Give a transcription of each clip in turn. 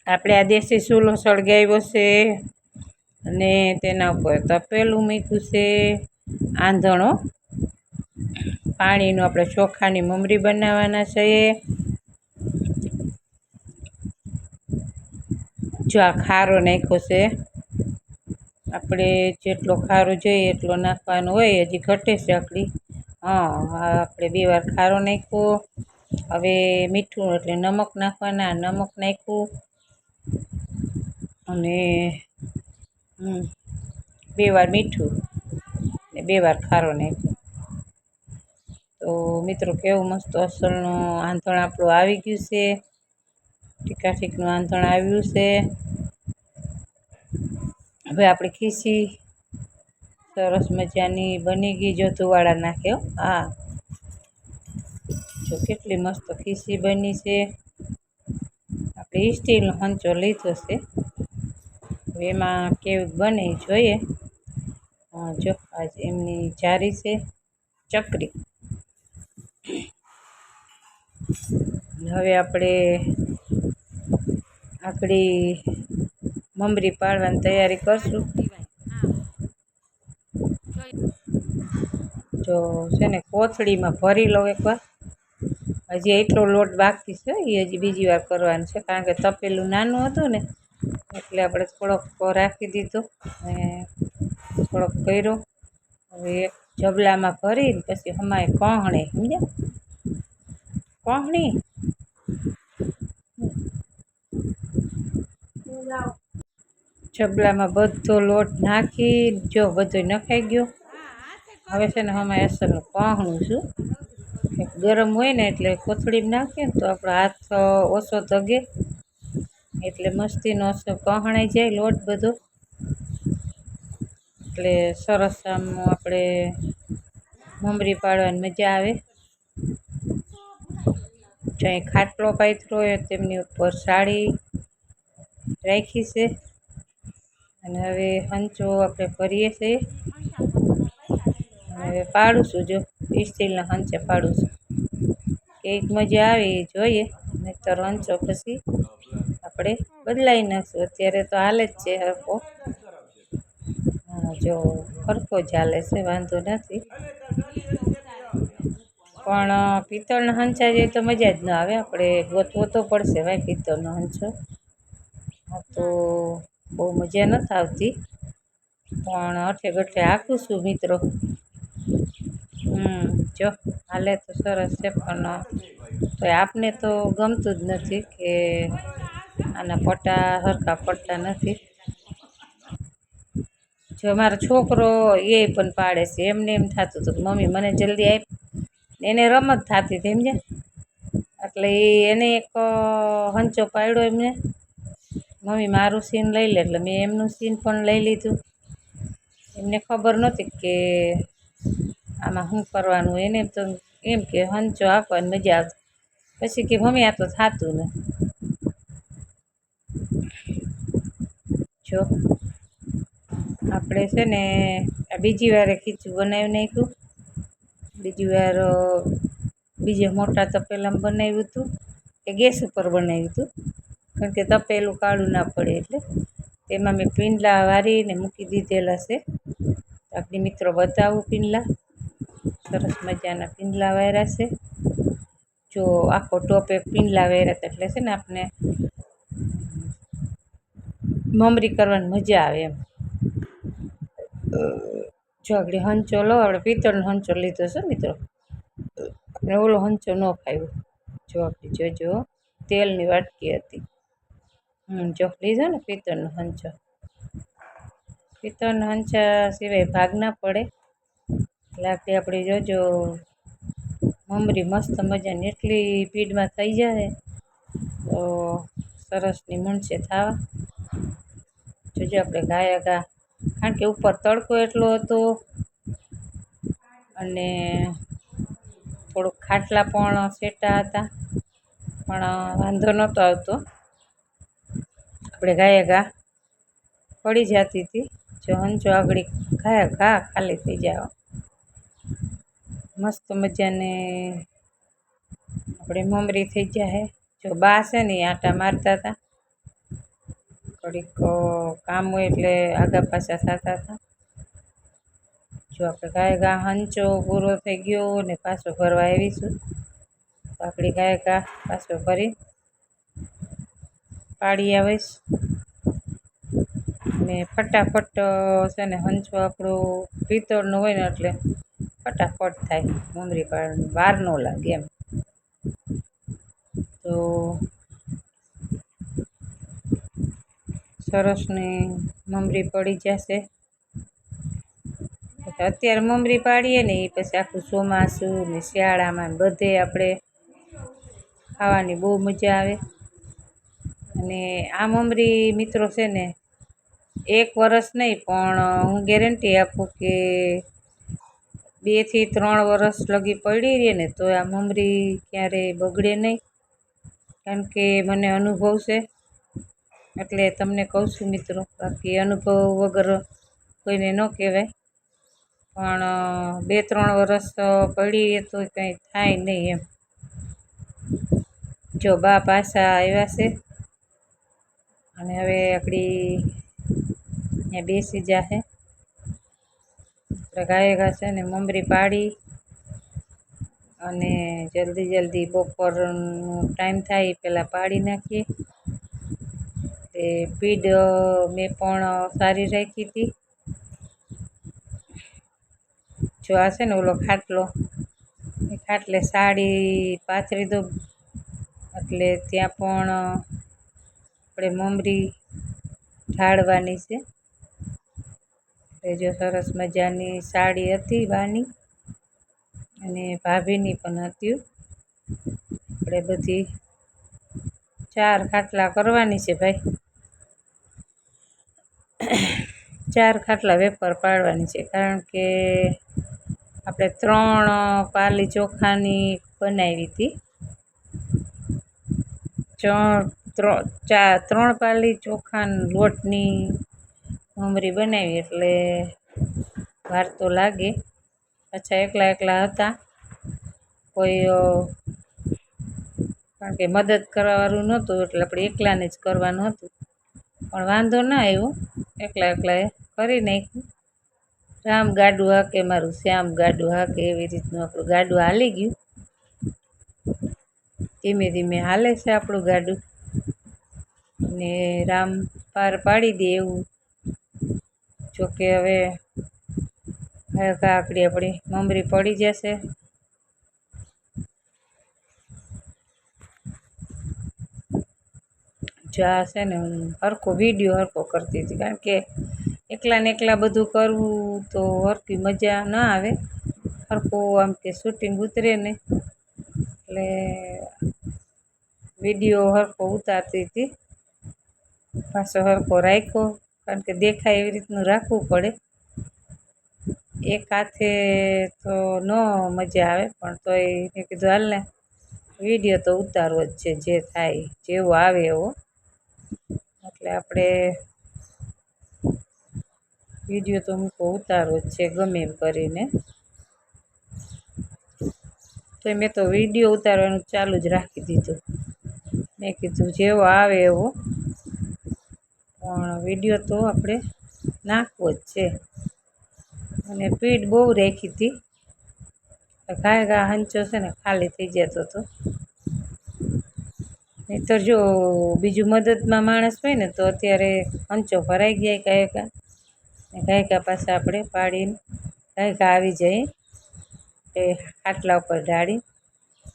આપણે આ દેશી ચૂલો સળગાવ્યો છે અને તેના ઉપર તપેલું મૂક્યું છે. આંધણો પાણીનું આપણે ચોખાની મમરી બનાવવાના છે. જો આ ખારો નાખ્યો છે. આપણે જેટલો ખારો જોઈએ એટલો નાખવાનો હોય. હજી ઘટે છે આકડી. આપણે 2 વાર ખારો નાખ્યો. હવે મીઠું એટલે નમક નાખવાના. નમક નાખ્યું અને 2 વાર મીઠું ને 2 વાર ખારો નાખ્યો. તો મિત્રો કેવું મસ્ત અસલનું આંધણ આપણું આવી ગયું છે. ટીકાઠીકનું આંધણ આવ્યું છે. હવે આપણી ખીસી સરસ મજાની બની ગઈ. જો ધુવાળા નાખ્યો. જો કેટલી મસ્ત ખીસી બની છે. આપણે સ્ટીલનો હંચો લીધો છે. હવે એમાં કેવું બને જોઈએ. જો આજ એમની જારી છે ચકરી. હવે આપણે આકડી મમરી પાડવાની તૈયારી કરશું. જો છે ને કોથળીમાં ભરી લઉં એકવાર. હજી એટલો લોટ બાકી છે. એ હજી બીજી વાર કરવાનું છે. કારણ કે તપેલું નાનું હતું ને એટલે આપણે થોડોક રાખી દીધો અને થોડોક કર્યો. હવે એક જબલામાં ભરીને પછી હમાય કહણે સમજ્યા. કહણી જબલામાં બધો લોટ નાખી જો બધો નખાઈ ગયો. હવે છે ને હમાય અસલનું કહણું છું. ગરમ હોય ને એટલે કોથળીમાં નાખીએ ને તો આપણો હાથ ઓછો ધગે એટલે મસ્તીનો કહણાઈ જાય લોટ બધો. એટલે સરસ આમ આપણે મમરી પાડવાની મજા આવે. જ્યાં ખાટલો પાથરો હોય તેમની ઉપર સાડી રાખી છે. અને હવે હંચો આપણે ભરીએ છીએ. હવે પાડું છું. જો સ્ટીલના હંચે પાડું છું. એક મજા આવે એ જોઈએ. નહીંતર હંચો પછી આપણે બદલાવી નાખશું. અત્યારે તો હાલે જ છે હરખો. જો હરખો જ હાલે છે, વાંધો નથી. પણ પિત્તળના હંચા જેવી તો મજા જ ન આવે. આપણે ગોતવો તો પડશે ભાઈ પિત્તળનો હંચો. તો બહુ મજા નથી આવતી. પણ અઠે ગઠે આખું છું મિત્રો. જો હાલે તો સરસ છે. પણ તો આપને તો ગમતું જ નથી કે આના પટ્ટા હરખા પડતા નથી. જો મારો છોકરો એ પણ પાડે છે. એમને એમ થતું હતું કે મમ્મી મને જલ્દી આપ. એને રમત થતી હતી સમજ્યા. એટલે એને એક હંચો પાડ્યો એમને. મમ્મી મારું સીન લઈ લે. એટલે મેં એમનું સીન પણ લઈ લીધું. એમને ખબર નહોતી કે આમાં શું કરવાનું. એને તો એમ કે હંચો આપવાની મજા આવતી. પછી કે મમ્મી આ તો થતું નથી. જો આપણે છે ને આ બીજી વારે ખીચું બનાવી નાખ્યું. બીજી વાર બીજા મોટા તપેલામાં બનાવ્યું હતું. એ ગેસ ઉપર બનાવ્યું હતું. કારણ કે તપેલું કાળું ના પડે એટલે. તેમાં મેં પીંડલા વારીને મૂકી દીધેલા છે. આપણી મિત્રો બતાવું પીંડલા. સરસ મજાના પીંડલા વાર્યા છે. જો આખો ટોપ એક પીંડલા વાર્યા હતા. એટલે છે ને આપણે મમરી કરવાની મજા આવે એમ. જો આપણે હંચો લો. આપણે પિત્તળનો હંચો લીધો છે મિત્રો. આપણે ઓલો હંચો ન ખાયો. જો આપણે જોજો તેલની વાટકી હતી. જો લીધો ને પિત્તળનો હંચો. પિત્તળના હંચા સિવાય ભાગ ના પડે. એટલે આપણે જોજો મમરી મસ્ત મજાની એટલી પીડમાં થઈ જાય તો સરસની મૂણશે થાવા. જોજો આપણે ગાયા ગા. કારણ કે ઉપર તડકો એટલો હતો અને થોડુંક ખાટલા પણ સેટા હતા. પણ વાંધો નહોતો આવતો. આપણે ગાયા ગા પડી જતી હતી. જો હંચો આગળ ગાયા ઘા ખાલી થઈ જાય. મસ્ત મજાને આપણે મમરી થઈ જાય. જો બા છે ને આટા મારતા હતા. થોડીક કામ હોય એટલે આગા પાછા થતા હતા. જો આપણે ગાય ગા હંચો પૂરો થઈ ગયો ને પાછો ભરવા આવીશું. તો આપણી ગાય ગા પાછો ભરી પાડી આવીશ ને ફટાફટ છે ને હંચો આપણું પિત્તળનું હોય ને એટલે ફટાફટ થાય મમરી પાડવાની, વાર ન લાગે એમ. તો સરસની મમરી પડી જશે. અત્યારે મમરી પાડીએ ને એ પછી આખું ચોમાસું ને શિયાળામાં બધે આપણે ખાવાની બહુ મજા આવે. અને આ મમરી મિત્રો છે ને 1 વર્ષ નહીં પણ હું ગેરંટી આપું કે 2 થી 3 વર્ષ લગી પડી રહે ને તો આ મમરી ક્યારેય બગડે નહીં, કારણ કે મને અનુભવ છે એટલે તમને કહું છું મિત્રો. બાકી અનુભવ વગર કોઈને ન કહેવાય. પણ 2-3 વર્ષ પડી રહે તો કંઈ થાય નહીં એમ. જો બા પાછા આવ્યા છે અને હવે આપણી અહીંયા બેસી જાશે. આપણે ગાયે ઘા છે ને મમરી પાડી અને જલ્દી બપોરનો ટાઈમ થાય એ પહેલાં પાડી નાખીએ. તે પીડ મેં પણ સારી રાખી હતી. જો આ છે ને ઓલો ખાટલો, એ ખાટલે સાડી પાથરી દો એટલે ત્યાં પણ આપણે મમરી ઢાળવાની છે. એ જો સરસ મજાની સાડી હતી બાની અને ભાભીની પણ હતી. આપણે બધી 4 ખાટલા કરવાની છે ભાઈ. 4 ખાટલા વેપાર પાડવાની છે, કારણ કે આપણે 3 પાલી ચોખાની બનાવી હતી. 3 પાલી ચોખાના લોટની મમરી બનાવી એટલે વાર તો લાગે. પાછા એકલા હતા કોઈ, કારણ કે મદદ કરવાવાળું નહોતું એટલે આપણે એકલાને જ કરવાનું હતું. પણ વાંધો ના આવ્યો, એકલાએ કરી નાખ્યું. રામ ગાડું હાકે મારું શ્યામ ગાડું હાકે એવી રીતનું આપણું ગાડું હાલી ગયું. ધીમે હાલે છે આપણું ગાડું ને રામ પાર પાડી દે એવું. જોકે હવે આપણી મમરી પડી જશે. જો આ છે ને હું વિડીયો હરખો કરતી હતી, કારણ કે એકલા બધું કરવું તો હરખી મજા ન આવે. હરખું આમ કે શૂટિંગ ઉતરે ને એટલે વિડીયો હરખો ઉતારતી હતી. પાછો હરખો રાખ્યો, કારણ કે દેખાય એવી રીતનું રાખવું પડે. એક હાથે તો ન મજા આવે, પણ તોય મેં કીધું હાલ ને વિડીયો તો ઉતારવો જ છે, જે થાય જેવો આવે એવો. એટલે આપણે વિડીયો તો ઉતારવો જ છે ગમે એમ કરીને. તો મેં તો વિડીયો ઉતારવાનું ચાલુ જ રાખી દીધું. મેં કીધું જેવો આવે એવો, પણ વિડીયો તો આપણે નાખવો જ છે. અને સ્પીડ બહુ રાખી હતી. ઘા હંચો છે ને ખાલી થઈ જતો હતો. નહીંતર જો બીજું મદદમાં માણસ હોય ને તો અત્યારે હંચો ભરાઈ જાય ગાયકા પાસે આપણે પાડીને ગાયકા આવી જાય એ ખાટલા ઉપર ઢાળી.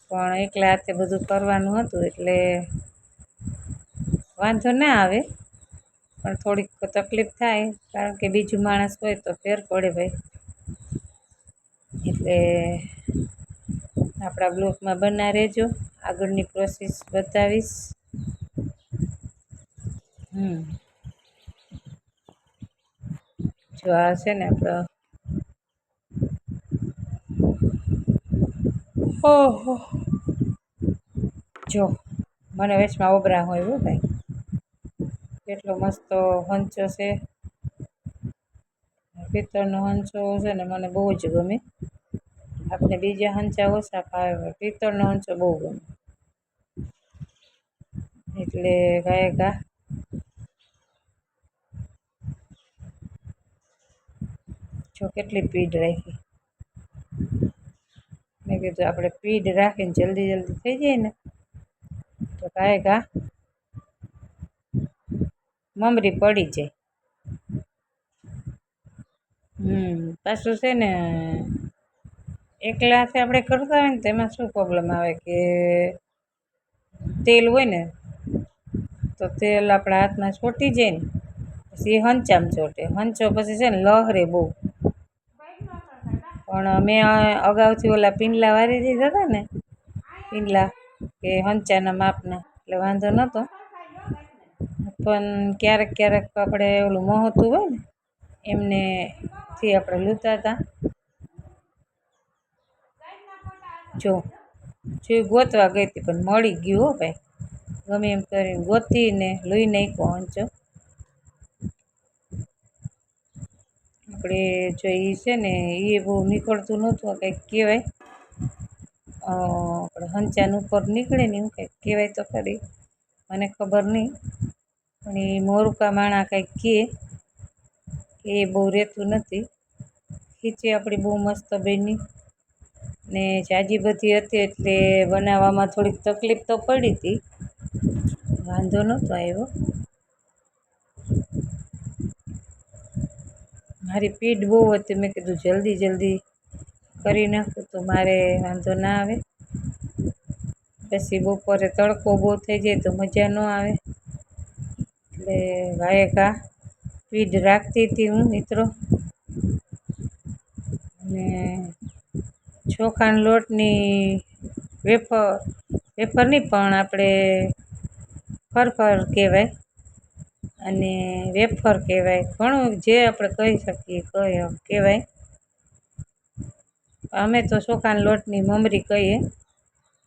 પણ એકલા હાથે બધું કરવાનું હતું એટલે વાંધો ના આવે, પણ થોડીક તકલીફ થાય, કારણ કે બીજું માણસ હોય તો ફેર પડે ભાઈ. એટલે આપણા બ્લોગમાં બના રહેજો, આગળની પ્રોસેસ બતાવીશ. જો આ છે ને આપણો ઓહો, જો મને વચમાં ઓબરા હોય હો ભાઈ. કેટલો મસ્ત હંચો છે, પિત્તળનો હંચો છે ને મને બહુ જ ગમે. આપણે બીજા હંચા ઓછા ભાવે, પિત્તળનો હંચો બહુ ગમે. એટલે ગાયકા જો કેટલી પીડ રાખી. મેં કીધું આપણે પીડ રાખીને જલ્દી જલ્દી થઈ જાય ને તો કાંઈ ઘા મમરી પડી જાય. પાછું છે ને એકલા હાથે આપણે કરતા હોય ને તેમાં શું પ્રોબ્લેમ આવે કે તેલ હોય ને તો તેલ આપણા હાથમાં ચોંટી જાય ને પછી હંચામાં ચોંટે. હંચો પછી છે ને લહરે બહુ. પણ મેં અગાઉથી ઓલા પિંડલા વારી દીધા હતા ને પિંડલા કે હંચાના માપના એટલે વાંધો નહોતો. પણ ક્યારેક ક્યારેક આપણે ઓલું મોહતું હોય ને એમનેથી આપણે લૂંતા હતા. જો ગોતવા ગઈ હતી પણ મળી ગયું હો ભાઈ. ગમે એમ કરીને ગોતીને લઈ નાખ્યો હંચો. આપણે જો એ છે ને એ બહુ નીકળતું નહોતું. કંઈક કહેવાય આપણે હંચાનું ઉપર નીકળે ને એવું કંઈક કહેવાય તો ખરી, મને ખબર નહીં. પણ એ મોરુકા માણા કંઈક કહે એ બહુ રહેતું નથી. ખીચી આપણી બહુ મસ્ત બની ને જાજી બધી હતી એટલે બનાવવામાં થોડીક તકલીફ તો પડી હતી. વાંધો નહોતો આવ્યો. મારી પીઠ બહુ હતી. મેં કીધું જલ્દી જલ્દી કરી નાખું તો મારે વાંધો ના આવે. પછી બપોરે તડકો બહુ થઈ જાય તો મજા ન આવે. એટલે ઘા પીઠ રાખતી હતી હું મિત્રો. ને ચોખાના લોટની વેફર નહીં પણ આપણે ફરફર કહેવાય અને વેફર કહેવાય. ઘણું જે આપણે કહી શકીએ કહેવાય. અમે તો ચોખાના લોટની મમરી કહીએ.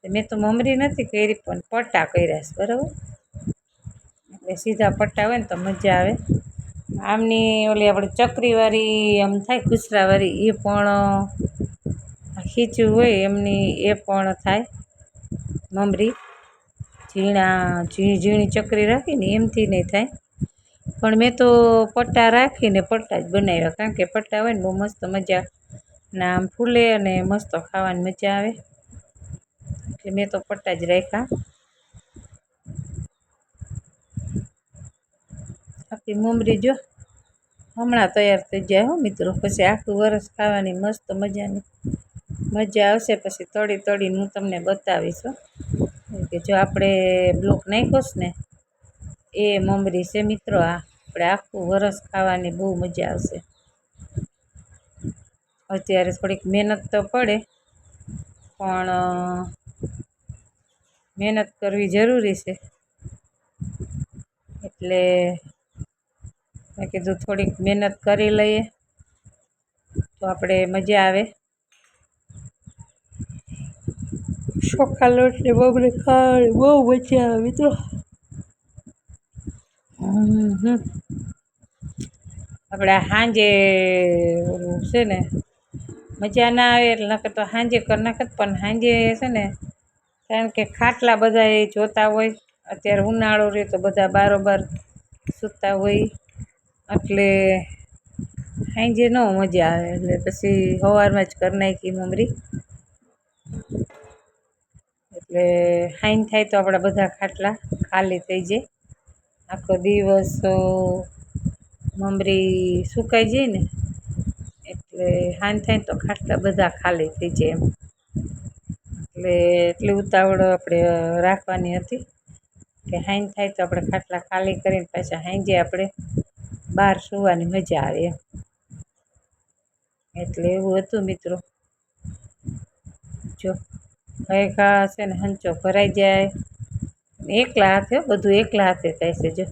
મેં તો મમરી નથી કરી પણ પટ્ટા કર્યા છે બરાબર. એટલે સીધા પટ્ટા હોય ને તો મજા આવે. આમની ઓલી આપણે ચકરીવાળી આમ થાય ખુસરાવાળી એ પણ ખીચું હોય એમની એ પણ થાય મમરી. ઝીણી ઝીણી ચકરી રાખીને એમથી નહીં થાય. પણ મેં તો પટ્ટા રાખીને પટ્ટા જ બનાવ્યા કારણ કે પટ્ટા હોય ને બહુ મસ્ત મજા ના આમ ફૂલે અને મસ્ત ખાવાની મજા આવે. એટલે મેં તો પટ્ટા જ રાખ્યા. આખી મમરી જો હમણાં તૈયાર થઈ જાય હો મિત્રો. પછી આખું વરસ ખાવાની મસ્ત મજાની મજા આવશે. પછી તળી તળીને હું તમને બતાવીશ કે જો આપણે બ્લોક નાખ્યો છે ને એ મમરી છે મિત્રો. આ આપણે આખું વરસ ખાવાની બહુ મજા આવશે. અત્યારે થોડીક મહેનત તો પડે પણ મહેનત કરવી જરૂરી છે. એટલે મેં કીધું થોડીક મહેનત કરી લઈએ તો આપણે મજા આવે. ચોખા લોટની મમરી ખાવાની બહુ મજા આવે મિત્રો. આપણે સાંજે ઓલું છે ને મજા ના આવે એટલે નકર તો સાંજે કરી નાખત. પણ સાંજે છે ને કારણ કે ખાટલા બધા એ જોતા હોય. અત્યારે ઉનાળો રહે તો બધા બારોબાર સૂતા હોય એટલે સાંજે ન મજા આવે. એટલે પછી સવારમાં જ કરી નાખી મમરી. એટલે સાંજ થાય તો આપણા બધા ખાટલા ખાલી થઈ જાય. આખો દિવસ મમરી સુકાઈ જાય ને એટલે સાંજ થાય તો ખાટલા બધા ખાલી થઈ જાય એમ. એટલે એટલી ઉતાવળ આપણે રાખવાની હતી કે સાંજ થાય તો આપણે ખાટલા ખાલી કરીને પાછા સાંજે આપણે બહાર સૂવાની મજા આવે એમ. એટલે એવું હતું મિત્રો. જો ઘા છે ને હંચો ભરાઈ જાય. એકલા હાથે બધું એકલા હાથે થાય છે જો.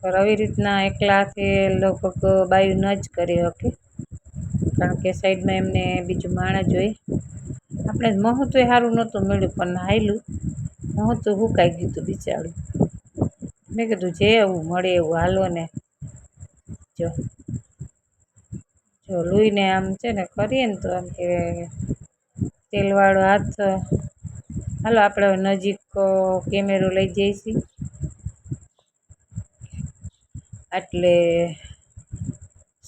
પર આવી રીતના એકલા હાથે લગભગ બાયું ન જ કરી શકે કારણ કે સાઈડમાં એમને બીજું માણસ જોઈએ. આપણે મહત્વ સારું નહોતું મળ્યું પણ હાયલું. મહત્વ હુકાઈ ગયું હતું બિચારું. મેં કીધું જે એવું મળે એવું હાલો ને. જો લૂઈને આમ છે ને કરીએ ને તો આમ કે તેલવાળો હાથ. હાલો આપણે નજીક કેમેરો લઈ જઈશી એટલે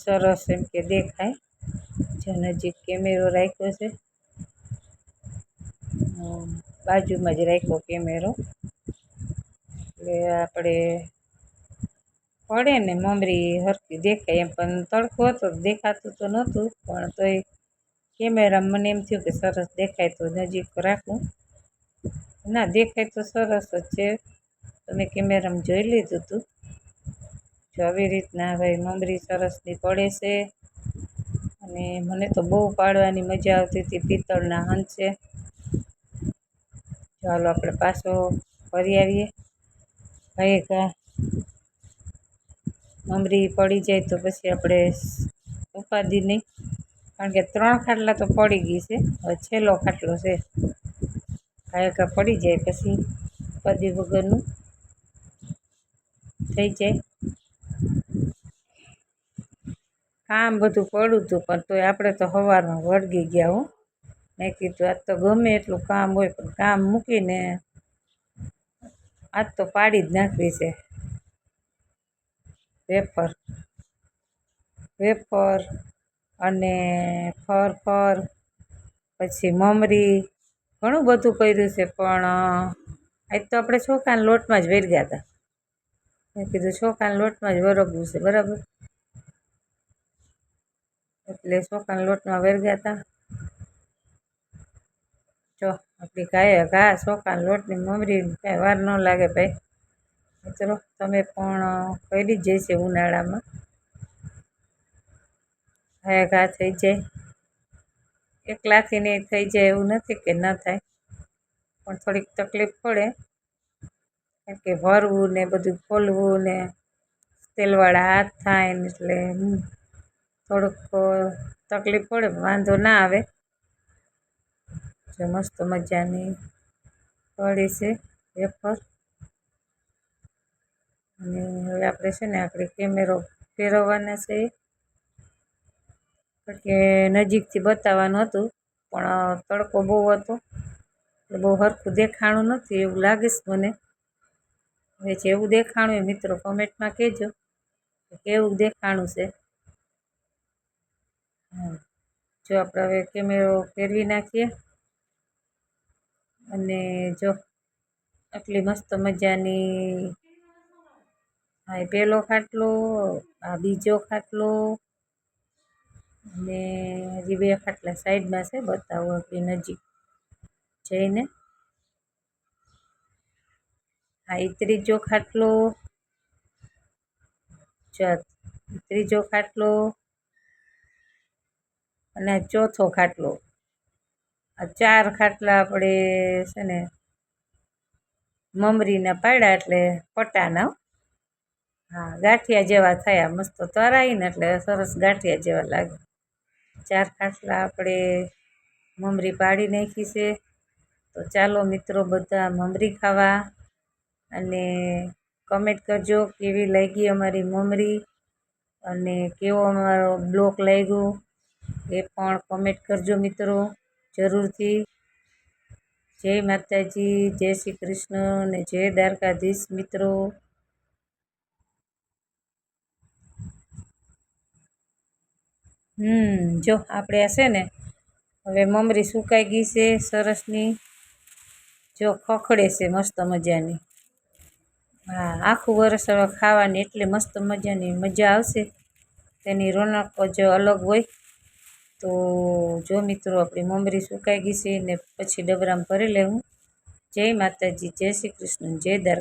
સરસ એમ કે દેખાય. જો નજીક કેમેરો રાખ્યો છે, બાજુમાં જ રાખ્યો કેમેરો, એટલે આપણે પડે ને મમરી હરખી દેખાય એમ. પણ તડકો હતો, દેખાતું તો નહોતું, પણ તોય કેમેરામાં મને એમ થયું કે સરસ દેખાય તો નજીક રાખું. ના, દેખાય તો સરસ જ છે. તમે કેમેરામાં જોઈ લીધું હતું. જો આવી રીતના ભાઈ મમરી સરસની પડે છે. અને મને તો બહુ પાડવાની મજા આવતી હતી. પિત્તળના હંચે. ચાલો આપણે પાછો ફરી આવીએ. ભાઈ મમરી પડી જાય તો પછી આપણે ઉપાધિ નહીં, કારણ કે 3 ખાટલા તો પડી ગઈ છે. હવે છેલ્લો ખાટલો છે. કાયકા પડી જાય પછી ઉપાધિ વગરનું થઈ જાય. કામ બધું પડ્યું હતું, પણ તોય આપણે તો સવારમાં વળગી ગયા હો. મેં કીધું આજ તો ગમે એટલું કામ હોય, પણ કામ મૂકીને આજ તો પાડી જ નાખવી છે. વેફર અને ફર પછી મમરી, ઘણું બધું કર્યું છે. પણ આજ તો આપણે ચોખાના લોટમાં જ વેરગ્યા હતા. મેં કીધું ચોખાના લોટમાં જ વરગવું છે, બરાબર. એટલે ચોખાના લોટમાં વેરગ્યા હતા. જો આપણી ઘા ચોખાના લોટની મમરી કાંઈ વાર ન લાગે ભાઈ. મિત્રો તમે પણ કરી જ જશે ઉનાળામાં. ઘા થઈ જાય. એકલાથી ને થઈ જાય એવું નથી કે ન થાય, પણ થોડીક તકલીફ પડે. કારણ કે ભરવું ને બધું ખોલવું ને તેલવાળા હાથ થાય ને, એટલે થોડુંક તકલીફ પડે. વાંધો ના આવે. જે મસ્ત મજાની પડી છે વેફર. અને હવે આપણે છે ને આપણે કેમેરો ફેરવવાના છે, કે નજીકથી બતાવવાનું હતું, પણ તડકો બહુ હતો એટલે બહુ સરખું દેખાણું નથી એવું લાગે છે મને. હવે જેવું દેખાણું એ મિત્રો કોમેન્ટમાં કહેજો કે કેવું દેખાણું છે. જો આપણે હવે કેમેરો ફેરવી નાખીએ. અને જો આટલી મસ્ત મજાની, આ પહેલો ખાટલો, આ બીજો ખાટલો, ને હજી 2 ખાટલા સાઈડમાં છે, બતાવું આપણી નજીક જઈને. આ ત્રીજો ખાટલો, ત્રીજો ખાટલો, અને ચોથો ખાટલો. આ 4 ખાટલા આપણે છે ને મમરીના પાડ્યા, એટલે પટાના. હા, ગાંઠિયા જેવા થયા. મસ્ત તરાઈને એટલે સરસ ગાંઠિયા જેવા લાગે. 4 ખાટલા આપણે મમરી પાડી નાખી છે. તો ચાલો મિત્રો બધા મમરી ખાવા. અને કમેન્ટ કરજો કેવી લાગી અમારી મમરી, અને કેવો અમારો બ્લોગ લાગ્યો એ પણ કમેન્ટ કરજો મિત્રો જરૂરથી. જય માતાજી, જય શ્રી કૃષ્ણ ને જય દ્વારકાધીશ મિત્રો. જો આપણે હશે ને હવે મમરી સુકાઈ ગઈ છે સરસની. જો ખખડે છે મસ્ત મજાની. હા, આખું વરસ હવે ખાવાની એટલે મસ્ત મજાની મજા આવશે. તેની રોનક જ અલગ હોય. તો જો મિત્રો આપણી મમરી સુકાઈ ગઈ છે ને પછી ડબરામાં ભરી લેવું. જય માતાજી, જય શ્રી કૃષ્ણ, જય દ્વારકા.